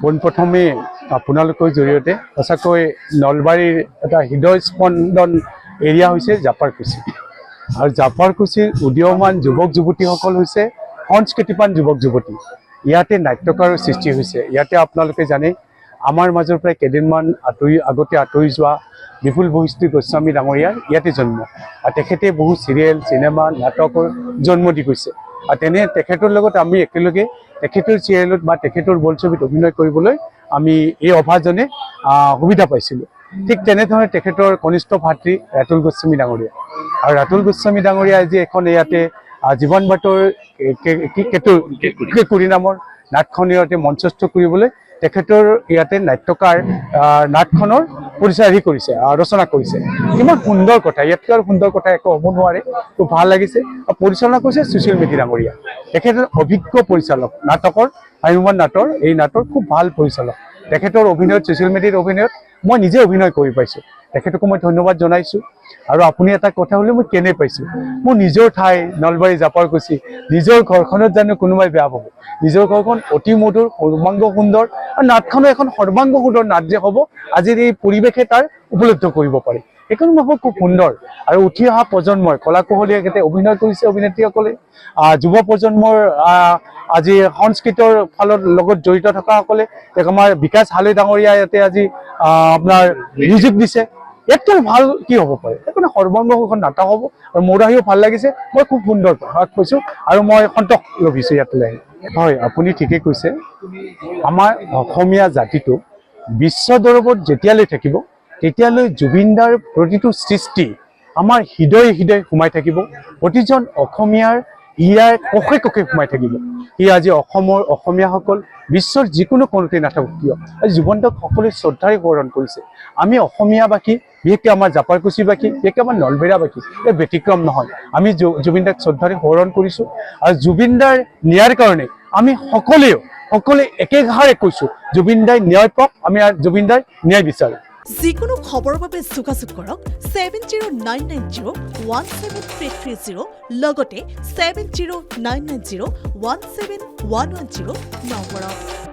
পোনপ্ৰথমে আপোনালোকৰ জৰিয়তে সঁচাকৈ নলবাৰীৰ এটা হৃদয়স্পন্দন এৰিয়া হৈছে জাপাৰকুছি আৰু জাপাৰকুছিৰ উদীয়মান যুৱক যুৱতীসকল হৈছে সংস্কৃতিবান যুৱক যুৱতী। ইয়াতে নাট্যকাৰৰ সৃষ্টি হৈছে। ইয়াতে আপোনালোকে জানে আমাৰ মাজৰ প্ৰায় কেইদিনমান আগতে আঁতৰি যোৱা বিপুল বৈষ্ণৱ গোস্বামী ডাঙৰীয়াৰ ইয়াতে জন্ম আৰু তেখেতে বহু চিৰিয়েল চিনেমা নাটকৰ জন্ম দি গৈছে আৰু তেখেতৰ লগত আমি একেলগে তেখেতৰ চিৰিয়েলত বা তেখেতৰ বোলছবিত অভিনয় কৰিবলৈ আমি এই অভাজনে সুবিধা পাইছিলোঁ। ঠিক তেনেধৰণে তেখেতৰ কনিষ্ঠ ভাতৃ ৰাতুল গোস্বামী ডাঙৰীয়া আৰু ৰাতুল গোস্বামী ডাঙৰীয়া আজি এখন ইয়াতে জীৱন বাটৰ কেঁকুৰি নামৰ নাটখন ইয়াতে মঞ্চস্থ কৰিবলৈ তেখেতৰ ইয়াতে নাট্যকাৰ নাটখনৰ পৰিচাৰি কৰিছে ৰচনা কৰিছে। ইমান সুন্দৰ কথা, ইয়াতকৈ আৰু সুন্দৰ কথা একো হ'ব নোৱাৰে। খুব ভাল লাগিছে। পৰিচালনা কৰিছে সুশীল মেধি ডাঙৰীয়া। তেখেতৰ অভিজ্ঞ পৰিচালক নাটকৰ আয়ুমান নাটৰ এই নাটৰ খুব ভাল পৰিচালক। তেখেতৰ অভিনয়ত সুশীল মেধিৰ অভিনয়ত মই নিজে অভিনয় কৰি পাইছোঁ। তেখেতকো মই ধন্যবাদ জনাইছোঁ। আৰু আপুনি এটা কথা হ'লে মই কেনে পাইছোঁ, মোৰ নিজৰ ঠাই নলবাৰী জাপাৰকুছি, নিজৰ ঘৰখনত জানো কোনোবাই বেয়া পাব? নিজৰ ঘৰখন অতি মধুৰ, সৰ্বাংগ সুন্দৰ আৰু নাটখনো এখন সৰ্বাংগ সুন্দৰ নাট যে হ'ব আজিৰ এই পৰিৱেশে তাৰ উপলব্ধ কৰিব পাৰে। সেইখন মই ভাবোঁ খুব সুন্দৰ। আৰু উঠি অহা প্ৰজন্মৰ কলা কুশলীয়াতে অভিনয় কৰিছে অভিনেত্ৰীসকলে, যুৱ প্ৰজন্মৰ আজি সংস্কৃতৰ ফালৰ লগত জড়িত থকাসকলে, আমাৰ বিকাশ হালৈ ডাঙৰীয়া ইয়াতে আজি আপোনাৰ মিউজিক দিছে। ইয়াতকৈ ভাল কি হ'ব পাৰে? সেইকাৰণে সৰ্বাংগ এখন নাটক হ'ব আৰু মোৰ আহিও ভাল লাগিছে। মই খুব সুন্দৰ কৈছোঁ আৰু মই সন্তোষ লভিছোঁ ইয়াতলৈ আহি। হয়, আপুনি ঠিকেই কৈছে। আমাৰ অসমীয়া জাতিটো বিশ্ব দৰবাৰত যেতিয়ালৈ থাকিব তেতিয়ালৈ জুবিনদাৰ প্ৰতিটো সৃষ্টি আমাৰ হৃদয়ে হৃদয়ে সোমাই থাকিব। প্ৰতিজন অসমীয়াৰ ইয়াৰ কষে কষে সোমাই থাকিব। ই আজি অসমীয়াসকল বিশ্বৰ যিকোনো কোণতে নাথাকক কিয় আজি জুবিনদাক সকলোৱে শ্ৰদ্ধাৰে সোঁৱৰণ কৰিছে। আমি অসমীয়াবাসী, বিশেষকৈ আমাৰ জাপাৰকুছিবাসী, বিশেষকৈ আমাৰ নলবেৰীয়াবাসী এই ব্যতিক্ৰম নহয়। আমি জুবিনদাক শ্ৰদ্ধাৰে সোঁৱৰণ কৰিছোঁ আৰু জুবিনদাৰ ন্যায়ৰ কাৰণে আমি সকলোৱে একেষাৰে কৈছোঁ জুবিনদাই ন্যায় পাওক। আমি জুবিনদাৰ ন্যায় বিচাৰোঁ। যিকোনো খবৰৰ বাবে যোগাযোগ কৰক 7099017330 লগতে 7099017110 নম্বৰত।